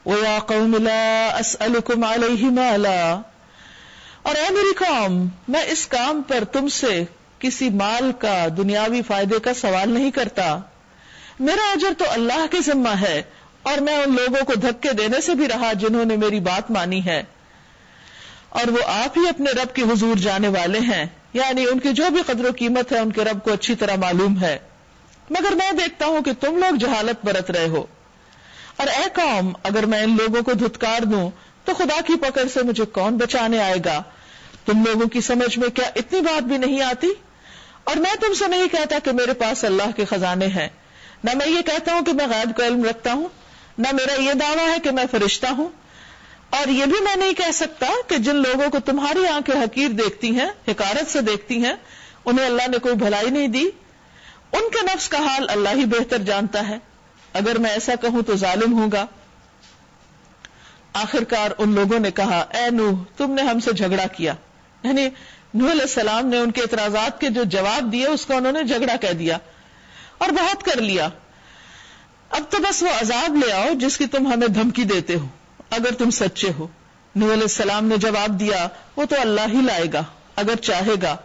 وَيَا قَوْمِ لَا أَسْأَلُكُمْ عَلَيْهِ مَالًا، اور اے میری قوم، میں اس کام پر تم سے کسی مال کا، دنیاوی فائدے کا سوال نہیں کرتا، میرا اجر تو اللہ کے ذمہ ہے، اور میں ان لوگوں کو دھکے دینے سے بھی رہا جنہوں نے میری بات مانی ہے، اور وہ آپ ہی اپنے رب کے حضور جانے والے ہیں، یعنی ان کی جو بھی قدر و قیمت ہے ان کے رب کو اچھی طرح معلوم ہے، مگر میں دیکھتا ہوں کہ تم لوگ جہالت برت رہے ہو۔ اور اے قوم، اگر میں ان لوگوں کو دھتکار دوں تو خدا کی پکڑ سے مجھے کون بچانے آئے گا؟ تم لوگوں کی سمجھ میں کیا اتنی بات بھی نہیں آتی؟ اور میں تم سے نہیں کہتا کہ میرے پاس اللہ کے خزانے ہیں، نہ میں یہ کہتا ہوں کہ میں غیب کا علم رکھتا ہوں، نہ میرا یہ دعویٰ ہے کہ میں فرشتہ ہوں، اور یہ بھی میں نہیں کہہ سکتا کہ جن لوگوں کو تمہاری آنکھیں حقیر دیکھتی ہیں، حقارت سے دیکھتی ہیں، انہیں اللہ نے کوئی بھلائی نہیں دی، ان کے نفس کا حال اللہ ہی بہتر جانتا ہے، اگر میں ایسا کہوں تو ظالم ہوں گا۔ آخرکار ان لوگوں نے کہا، اے نوح، تم نے ہم سے جھگڑا کیا، یعنی نوح علیہ السلام نے ان کے اعتراضات کے جو جواب دیے اس کا انہوں نے جھگڑا کہہ دیا اور بہت کر لیا، اب تو بس وہ عذاب لے آؤ جس کی تم ہمیں دھمکی دیتے ہو اگر تم سچے ہو۔ نوح علیہ السلام نے جواب دیا، وہ تو اللہ ہی لائے گا اگر چاہے گا،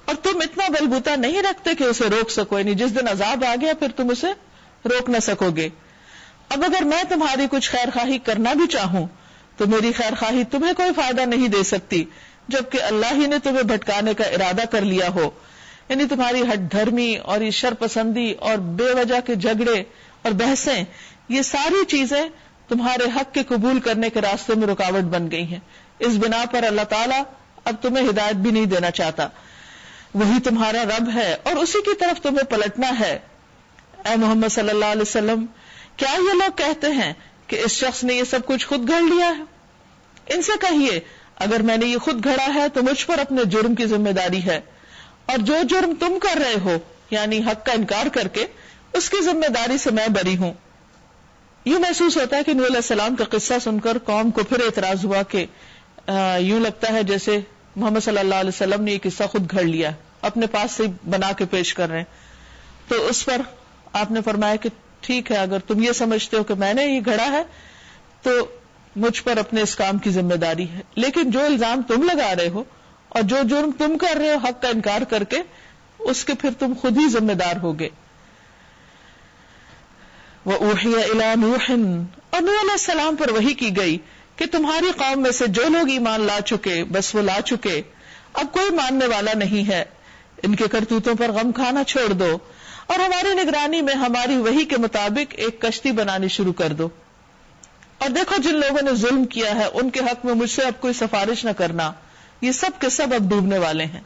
اور تم اتنا بلبوتا نہیں رکھتے کہ اسے روک سکو، یعنی جس دن عذاب آ گیا پھر تم اسے روک نہ سکو گے۔ اب اگر میں تمہاری کچھ خیر خواہی کرنا بھی چاہوں تو میری خیر خواہی تمہیں کوئی فائدہ نہیں دے سکتی، جبکہ اللہ ہی نے تمہیں بھٹکانے کا ارادہ کر لیا ہو، یعنی تمہاری ہٹ دھرمی اور یہ شر پسندی اور بے وجہ کے جھگڑے اور بحثیں، یہ ساری چیزیں تمہارے حق کے قبول کرنے کے راستے میں رکاوٹ بن گئی ہیں۔ اس بنا پر اللہ تعالیٰ اب تمہیں ہدایت بھی نہیں دینا چاہتا، وہی تمہارا رب ہے اور اسی کی طرف تمہیں پلٹنا ہے۔ اے محمد صلی اللہ علیہ وسلم، کیا یہ لوگ کہتے ہیں کہ اس شخص نے یہ سب کچھ خود گھڑ لیا ہے؟ ان سے کہیے، اگر میں نے یہ خود گھڑا ہے تو مجھ پر اپنے جرم کی ذمہ داری ہے، اور جو جرم تم کر رہے ہو یعنی حق کا انکار کر کے، اس کی ذمہ داری سے میں بری ہوں۔ یوں محسوس ہوتا ہے کہ نوح علیہ السلام کا قصہ سن کر قوم کو پھر اعتراض ہوا کہ یوں لگتا ہے جیسے محمد صلی اللہ علیہ وسلم نے یہ قصہ خود گھڑ لیا، اپنے پاس سے بنا کے پیش کر رہے ہیں۔ تو اس پر آپ نے فرمایا کہ ٹھیک ہے، اگر تم یہ سمجھتے ہو کہ میں نے یہ گھڑا ہے تو مجھ پر اپنے اس کام کی ذمہ داری ہے، لیکن جو الزام تم لگا رہے ہو اور جو جرم تم کر رہے ہو حق کا انکار کر کے، اس کے پھر تم خود ہی ذمہ دار ہوگے۔ وَأُوحِيَ إِلَىٰ نُوحٍ، اور نوح علیہ السلام پر وحی کی گئی کہ تمہاری قوم میں سے جو لوگ ایمان لا چکے بس وہ لا چکے، اب کوئی ماننے والا نہیں ہے، ان کے کرتوتوں پر غم کھانا چھوڑ دو اور ہماری نگرانی میں ہماری وحی کے مطابق ایک کشتی بنانی شروع کر دو، اور دیکھو جن لوگوں نے ظلم کیا ہے ان کے حق میں مجھ سے اب کوئی سفارش نہ کرنا، یہ سب کے سب اب ڈوبنے والے ہیں۔